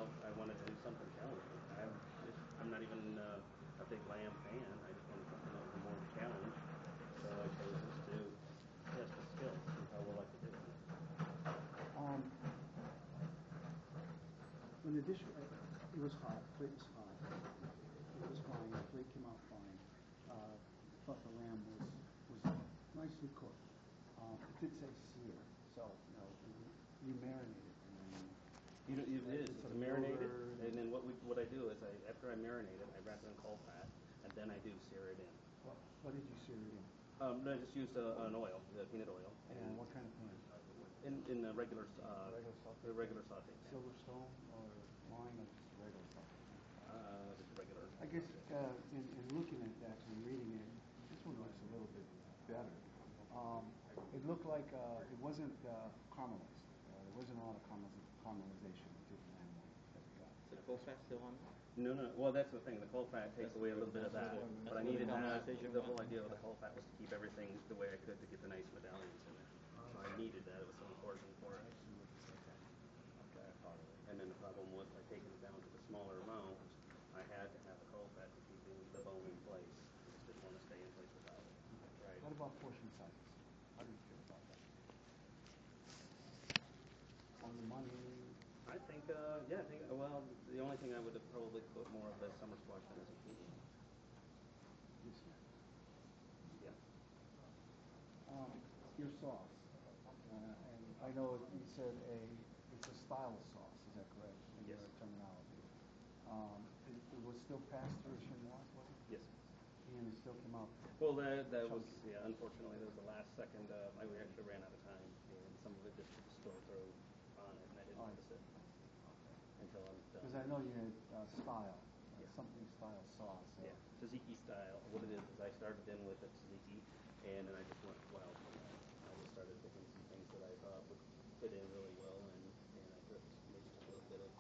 now I wanted to do something challenging. I'm not even a big lamb fan. I just wanted something that was more challenge. So I chose this to test the skills, see how well I could do it. When the dish, it was hot, plate was hot. It was fine, the plate came out fine. Thought the lamb was nicely cooked. It did say sear, so you marinated it. It's marinated, and then what I do is after I marinate it, I wrap it in cold fat, and then I do sear it in. What did you sear it in? I just used an oil, peanut oil. And what kind of pan? In the regular saute. Silverstone or line or just regular saute? Just regular. I guess in looking at that and reading it, this one looks a little bit better. It looked like it wasn't caramelized. There wasn't a lot of caramelization to the lamb that we got. Is the cold fat still on? No. Well, that's the thing. The cold fat takes away a little bit of that. But I needed that. The whole idea of the cold fat was to keep everything the way I could to get the nice medallions in there. So I needed that. It was so important for it. And then the problem was by taking it down to the smaller amount, I had to have the cold fat to keep the bone in place. I just didn't want to stay in place without it. Right. What about portion sizes? How do you feel about that? On the money? I think, well, the only thing I would have probably put more of the summer squash in is a zucchini. This year. Yeah. Your sauce. And I know you said it's a style sauce, is that correct? In Yes. your terminology. It was still passed through chinoise, was it? Yes. And it still came out. Well, that was, unfortunately, that was the last second. We actually ran out of time, and some of it just spilled through on it, and I didn't notice it until I'm done. Because I know you had style, Yeah. something style sauce. Yeah, tzatziki style. What it is I started in with the tzatziki, and then I just went wild from that. I just started picking some things that I thought would fit in really well, and I put maybe just a little bit of,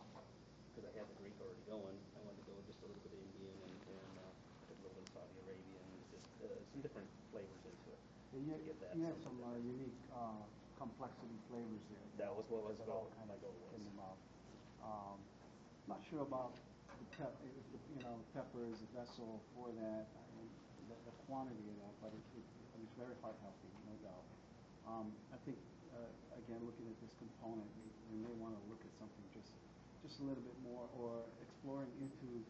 because I had the Greek already going, I wanted to go just a little bit of Indian and put a little bit of Saudi Arabian, just some different flavors into it. You had some unique complexity flavors there. That was what was my goal was. In the mouth. Not sure about if the pepper is a vessel for that, the quantity of that, but it was very heart healthy, no doubt. I think again, looking at this component, we may want to look at something just a little bit more, or exploring into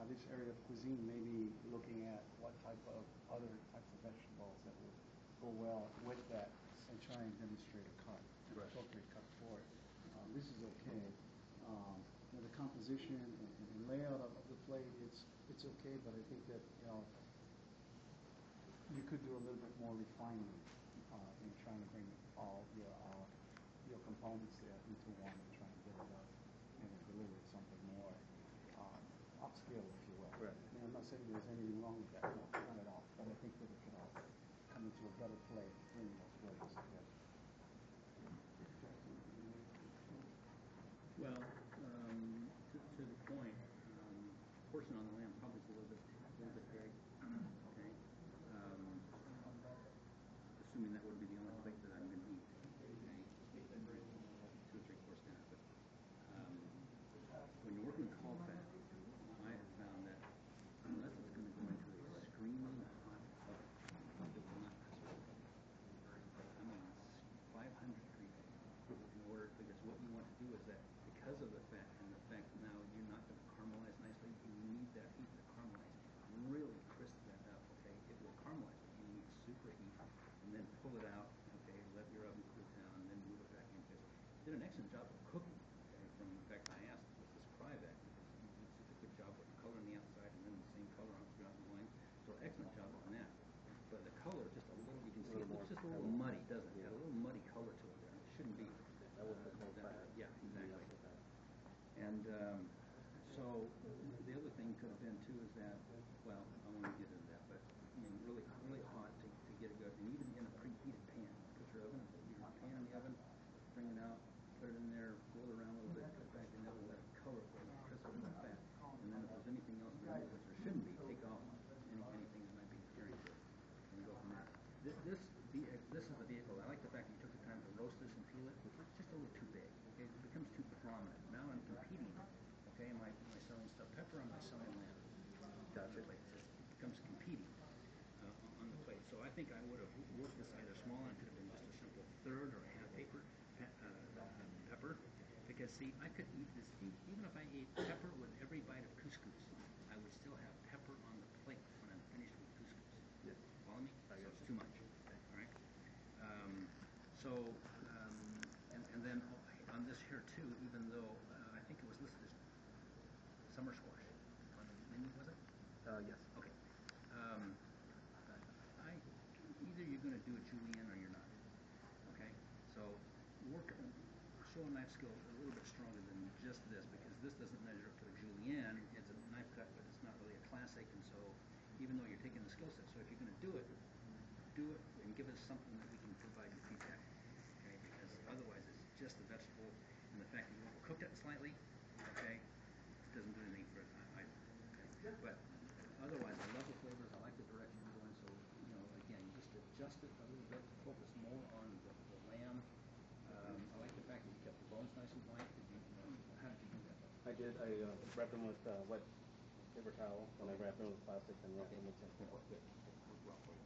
this area of cuisine, maybe looking at what type of other types of vegetables that would go well with that, and try and demonstrate a cut, an appropriate cut for it. This is okay. The composition and layout of the plate, it's okay, but I think that you could do a little bit more refinement in trying to bring all your components there into one and try and get it up and deliver something more upscale, if you will. Right. And I'm not saying there's anything wrong with that, no, not at all. But I think that it can all come into a better play in those flavors together. Well, to the point, portion on the lamb probably is a little bit big. Okay. Assuming that would be the only plate that I'm going to eat. Okay. 2 or 3 course dinner. But when you're working with cold fat, I have found that unless it's going to go into a screaming hot oven, it will not cook. I mean, 500 degrees in order, because what you want to do is that because of the fat and the fact that now you're not going to caramelize nicely, you need that heat to caramelize. Really crisp that up, okay? It will caramelize, but you need super heat, and then pull it out, okay? Let your oven cool down, and then move it back in. Because did an excellent job of cooking, okay? From the fact I asked, was this Cryovac? Because you did such a good job with coloring the outside and then the same color on throughout the line. So excellent job on that. But the color is just a little, you can see it looks just a little muddy, doesn't it? It has a little muddy color to it there. It shouldn't be. That was the cold fat. Yeah, exactly. And so the other thing could have been too is that, well, I won't get into that, but I mean, really hot to get it good, and even in a preheated pan. Put your pan in the oven, bring it out, put it in there, roll it around a little bit, put it back in the oven, let it color for a crisp and fat, and then if there's anything else there that there shouldn't be, take off anything that might be interfering with it, and go from there. This is the vehicle. I like the fact that you took the time to roast this and peel it. It's just a little too big. Okay? It becomes too prominent. Now I'm competing the pepper on my side land. Gotcha. Plate. It becomes competing on the plate. So I think I would have worked this either small and could have been just a simple third or a half pepper, because see, I could eat this, even if I ate pepper with every bite of couscous, I would still have pepper on the plate when I'm finished with couscous. Yeah. Follow me? I So got it's you. too much. All right. And then on this here too, even though I think it was listed as summer squash on the menu, was it? Yes. Okay. Either you're going to do a julienne or you're not. Okay. So show a knife skill a little bit stronger than just this, because this doesn't measure up to a julienne. It's a knife cut, but it's not really a classic. And so, even though you're taking the skill set, so if you're going to do it and give us something that we can provide you feedback. Okay. Because otherwise, it's just a vegetable, and the fact that you overcooked it slightly, okay, doesn't do anything for it either. Okay. But otherwise, I love the flavors. I like the direction you're going. So, again, just adjust it a little bit to focus more on the lamb. I like the fact that you kept the bones nice and white. How did you do that? I did. I wrapped them with wet paper towel, and I wrapped them with plastic, and wrapped them with Good. Good. Worked well for you.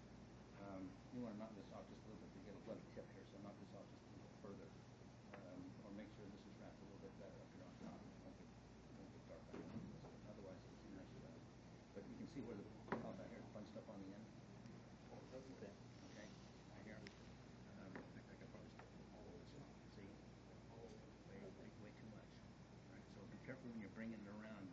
You want to knock this off just a little bit to get a bloody tip here, so knock this off just a little bit further. Or make sure this is wrapped a little bit better up here on top. It won't get dark on this, but otherwise it's a nice job. But you can see where the top out here is bunched up on the end. Okay. Okay, right here. In fact, I could probably stick all of this off. See? Way too much. Right? So be careful when you're bringing it around.